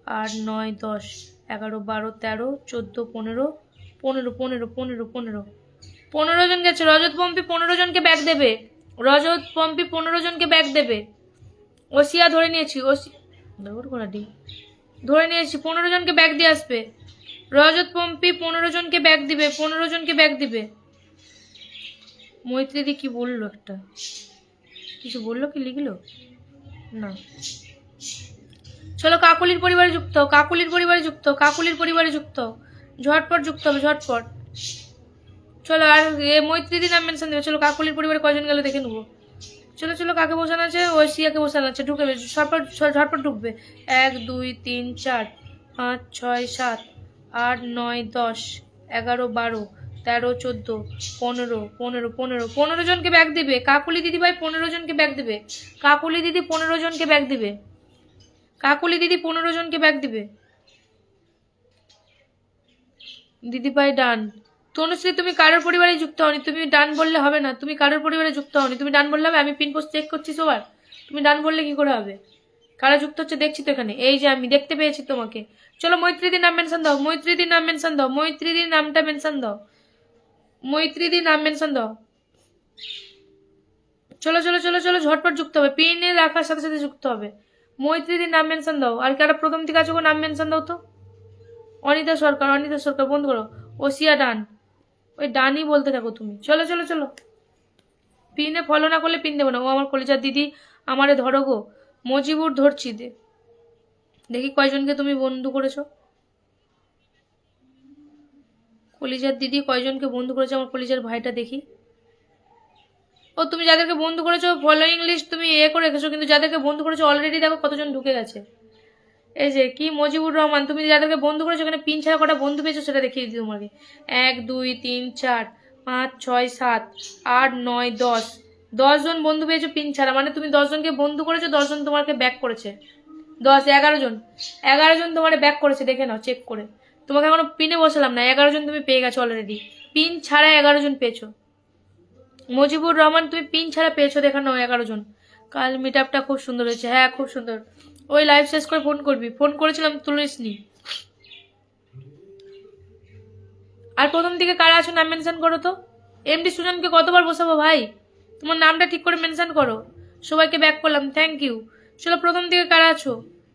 8 9 10 11 12 13 14 15 15 15 15 15 15 জন গেছে। রজত পম্পি 15 জনকে ব্যাগ দেবে। রজত পম্পি 15 জনকে ব্যাগ দেবে। ওসিয়া ধরে নিয়েছি। ধরে নিয়েছি 15 জনকে ব্যাগ দিয়ে আসবে। রজত পম্পি 15 জনকে ব্যাগ দিবে। 15 জনকে ব্যাগ দিবে। মৈত্রীদি কি বললো? একটা কিছু বললো কি লিখলো না। চলো কাকুলির পরিবারে যুক্ত হও। কাকুলির পরিবারে যুক্ত হও। কাকুলির পরিবারে যুক্ত হও। ঝটপট যুক্ত হবে, ঝটপট। চলো আর মৈত্রীদি নাম মেনশন দেবে। চলো কাকুলির পরিবারে কয়জন গেলে দেখে নেবো। চলো চলো, কাকে বসানো আছে? ওসিয়াকে বসানো আছে। ঢুকে ঝটপট ঝটপট ঢুকবে। 1 2 3 4 5 6 7 8 9 10 11 12 13 14 15 15 15 15 জনকে ব্যাগ দিবে। কাকুলি দিদি ভাই 15 জনকে ব্যাগ দিবে। কাকুলি দিদি 15 জনকে ব্যাগ দিবে। কাকুলি দিদি 15 জনকে ব্যাগ দিবে। দিদি ভাই ডান। তনুশ্রী তুমি কারোর পরিবারে যুক্ত হওনি। তুমি ডান বললে হবে না। তুমি কারোর পরিবারে যুক্ত হওনি। তুমি ডান বললে হবে। আমি পিন পোস্ট চেক করছি সবার। তুমি ডান বললে কি করে হবে? কারা যুক্ত হচ্ছে দেখছি তো এখানে। এই যে আমি দেখতে পেয়েছি তোমাকে। চলো মৈত্রীদির নাম মেনশন দাও। মৈত্রীদির নাম মেনশন দাও। মৈত্রীদির নামটা মেনশন দাও। মৈত্রীদির নাম মেনশন দাও। চলো চলো চলো চলো, ঝটপট যুক্ত হবে। পিনে রাখার সাথে সাথে যুক্ত হবে। মৈত্রীদির নাম মেনশন দাও। আর কারা প্রথম থেকে আছো নাম মেনশন দাও তো। অনিতা সরকার, অনিতা সরকার বন্ধ করো। ওসিয়া ডান। ওই ডানই বলতে থাকো তুমি। চলো চলো চলো। পিনে ফলো না করলে পিন দেবো না। ও আমার কলিজার দিদি, আমারে ধরো গো। মজিবুর ধরছি। দেখি কয়জনকে তুমি বন্ধু করেছো। কলিজার দিদি কয়জনকে বন্ধু করেছো আমার কলিজার ভাইটা দেখি। ও তুমি যাদেরকে বন্ধু করেছো ফলোইং লিস্ট তুমি করে রেখেছো, কিন্তু যাদেরকে বন্ধু করেছো অলরেডি দেখো কতজন ঢুকে গেছে। এই যে কি মজিবুর রহমান, তুমি যাদেরকে বন্ধু করেছো এখানে পিন ছাড়া কটা বন্ধু পেয়েছো সেটা দেখিয়ে দিই তোমাকে। 1 2 3 4 5 6 7 8 9 10 10 জন বন্ধু পেয়েছো পিন ছাড়া। মানে তুমি 10 জনকে বন্ধু করেছো, 10 জন তোমাকে ব্যাক করেছে। 10 11 জন, 11 জন তোমার ব্যাক করেছে। দেখে নাও চেক করে। তোমাকে এখনো পিনে বসালাম না। 11 জন তুমি পেয়ে গেছো অলরেডি। পিন ছাড়া 11 জন পেয়েছো। মজিবুর রহমান তুমি পিন ছাড়া পেয়েছো, দেখে নাও 11 জন। কাল মিট আপটা খুব সুন্দর হয়েছে। হ্যাঁ খুব সুন্দর। ওই লাইভ শেষ করে ফোন করবি। ফোন করেছিলাম তুলিসনি। আর প্রথম দিকে কারা আছো নাম মেনশন করো তো। এমডি সুজনকে কতবার বসাবো ভাই? তোমার নামটা ঠিক করে মেনশন করো। সবাইকে ব্যাক করলাম, থ্যাংক ইউ। চলো প্রথম দিকে কারা আছো,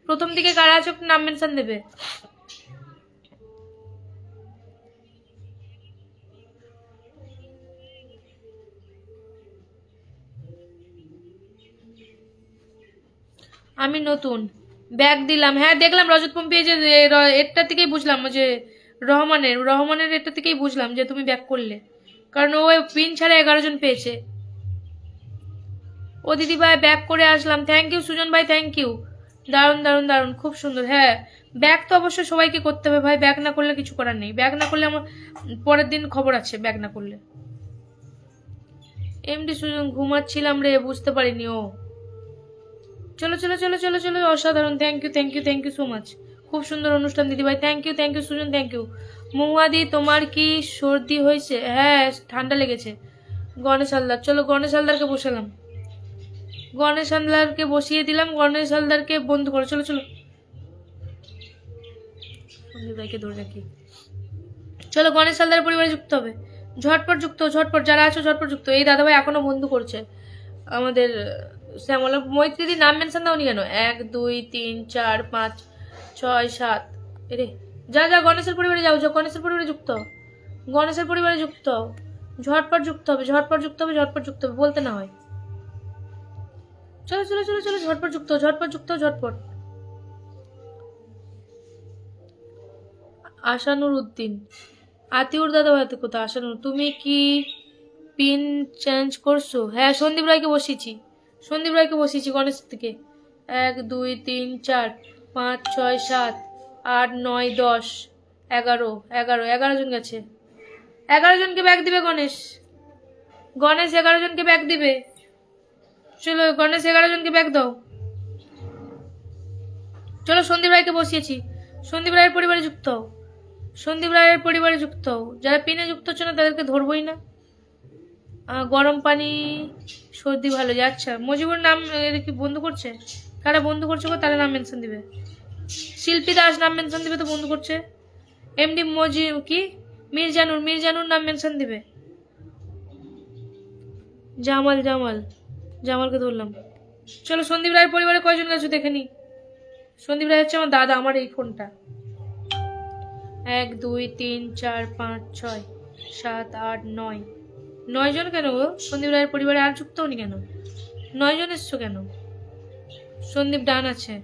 প্রথম দিকে কারা আছো নাম মেনশন দেবে। আমি নতুন ব্যাগ দিলাম। হ্যাঁ দেখলাম রজত পম্পি। যে এরটা থেকেই বুঝলাম যে রহমানের এটা থেকেই বুঝলাম যে তুমি ব্যাক করলে, কারণ ও পিন ছাড়া 11 জন পেয়েছে। ও দিদি ভাই ব্যাক করে আসলাম। থ্যাংক ইউ সুজন ভাই, থ্যাংক ইউ। দারুণ দারুণ দারুণ, খুব সুন্দর। হ্যাঁ ব্যাক তো অবশ্যই সবাইকে করতে হবে ভাই। ব্যাক না করলে কিছু করার নেই। ব্যাক না করলে আমার পরের দিন খবর আছে। ব্যাক না করলে। এমডি সুজন ঘুমাচ্ছিলাম রে, বুঝতে পারিনি। ও চলো চলো চলো চলো চলো, অসাধারণ। Thank you thank you thank you so much. খুব সুন্দর অনুষ্ঠান দিদি ভাই। Thank you Sujan, thank you. মহুয়াদি তোমার কি সর্দি হয়েছে? হ্যাঁ ঠান্ডা লেগেছে। গণেশ হালদার, চলো গণেশ হালদারকে বসালাম। গণেশ হালদারকে বসিয়ে দিলাম। গণেশ হালদারকে বন্ধ করো। চলো চলো, সন্দীপ ভাইকে ধরে রাখি। চলো গণেশ হালদার পরিবারে যুক্ত হবে। ঝটপট যুক্ত, ঝটপট যারা আছো ঝটপট যুক্ত। এই দাদাভাই এখনো বন্ধু করছে আমাদের শ্যামলা। মৈত্রীদি নাম মেনশন দাওনি কেন? 1 2 3 4 5 6 7 এরে যা যা গণেশের পরিবারে যাও। গণেশের পরিবারে যুক্ত, গণেশের পরিবারে যুক্ত। ঝটপট যুক্ত হবে, ঝটপট যুক্ত হবে, ঝটপট যুক্ত হবে, বলতে না হয়। চলো চলো চলো চলো, ঝটপট যুক্ত, ঝটপট যুক্ত, ঝটপট। আশানুর উদ্দিন, আতিউর দাদা ভাই কোথায়? আশানুর তুমি কি পিন চেঞ্জ করছো? হ্যাঁ সন্দীপ রায়কে বসিয়েছি। সন্দীপ রায়কে বসিয়েছি গণেশ থেকে। 1 2 3 4 5 6 7 8 9 10 11 11 11 জন গেছে। 11 জনকে ব্যাগ দিবে গণেশ। গণেশ 11 জনকে ব্যাগ দিবে। চলো গণেশ 11 জনকে ব্যাগ দাও। চলো সন্দীপ রায়কে বসিয়েছি। সন্দীপ রায়ের পরিবারে যুক্ত হও। সন্দীপ রায়ের পরিবারে যুক্ত হও। যারা পিনে যুক্ত হচ্ছে না তাদেরকে ধরবই না। গরম পানি সর্দি ভালো যাচ্ছে। মজিবুর নাম কি বন্ধু করছে? কারা বন্ধু করছে গো তারা নাম মেনশন দিবে। শিল্পী দাস নাম মেনশন দিবে তো বন্ধু করছে। এমডি মজি কি মির্জানুর নাম মেনশন দিবে। জামালকে ধরলাম। চলো সন্দীপ রায়ের পরিবারে কয়জন গেছো দেখে নি। সন্দীপ রায় হচ্ছে আমার দাদা, আমার এই ফোনটা। 1 2 3 4 5 6 7 8 9 9 জন কেন গো? সন্দীপ রায়ের পরিবারে আর যুক্ত হনি কেন? 9 জন এসছো কেন? সন্দীপ ডান আছে।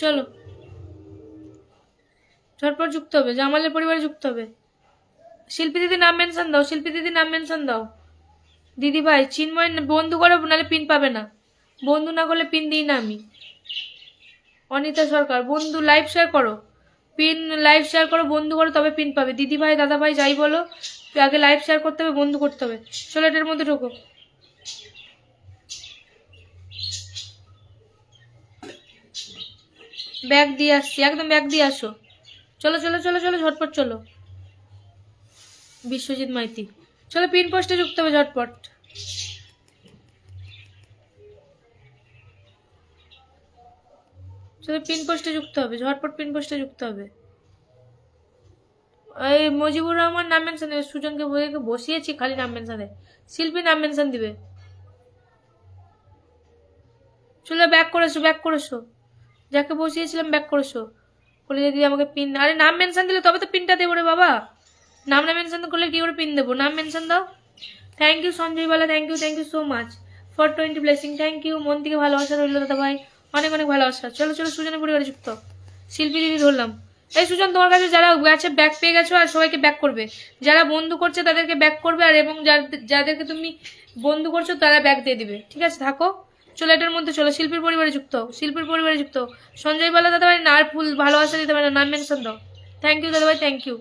চলো ঝটপট যুক্ত হবে, জামালের পরিবারে যুক্ত হবে। শিল্পী দিদি নাম মেনশন দাও, শিল্পী দিদি নাম মেনশন দাও। দিদি ভাই চিন্ময় বন্ধু করো, নাহলে পিন পাবে না। বন্ধু না করলে পিন দিই না আমি। অনিতা সরকার বন্ধু লাইভ শেয়ার করো, পিন লাইভ শেয়ার করো, বন্ধু করো, তবে পিন পাবে। দিদি ভাই দাদা ভাই যাই বলো, আগে লাইভ শেয়ার করতে হবে, বন্ধু করতে হবে। চলো এটার মধ্যে ঢোকো। ব্যাগ দিয়ে আসছি, একদম ব্যাগ দিয়ে আসো। চলো চলো চলো চলো ঝটপট চলো। বিশ্বজিৎ মাইতি চলো পিন পোস্টে যুক্ত হবে ঝটপট। চলো পিন পোস্টে যুক্ত হবে ঝটপট, পিন পোস্টে যুক্ত হবে। এই মুজিবুর রহমান নাম মেনশন দেবে, সুজনকে বসিয়েছি খালি নাম মেনশন দেবে। শিল্পী নাম মেনশন দিবে। চলো ব্যাক করেছো, যাকে বসিয়েছিলাম ব্যাক করেছো। বলে দিদি আমাকে পিন, আরে নাম মেনশন দিলে তবে তো পিনটা দেবো রে বাবা। নাম না মেনশন করলে কি করে পিন দেবো? নাম মেনশন দাও। Thank you Sanjay Bala, thank you so much for 20 blessing. Thank you, মন থেকে ভালোবাসা রইল দাদা ভাই, অনেক অনেক ভালোবাসা। চলো চলো সুজনের পরিবারে যুক্ত। শিল্পী দিদি ধরলাম। এই সুজন তোমার কাছে যারা গেছে ব্যাক পেয়ে গেছো, আর সবাইকে ব্যাক করবে। যারা বন্ধু করছে তাদেরকে ব্যাক করবে, আর এবং যাদেরকে তুমি বন্ধু করছো তারা ব্যাক দিয়ে দিবে। ঠিক আছে থাকো। চলো এটার মধ্যে চলো শিল্পীর পরিবারে যুক্ত, শিল্পীর পরিবারে যুক্ত। সঞ্জয় বালা দাদা ভাই আর ফুল ভালোবাসা দিতে পারে না, নাম মেনশন দাও। থ্যাংক ইউ দাদা ভাই, থ্যাংক ইউ।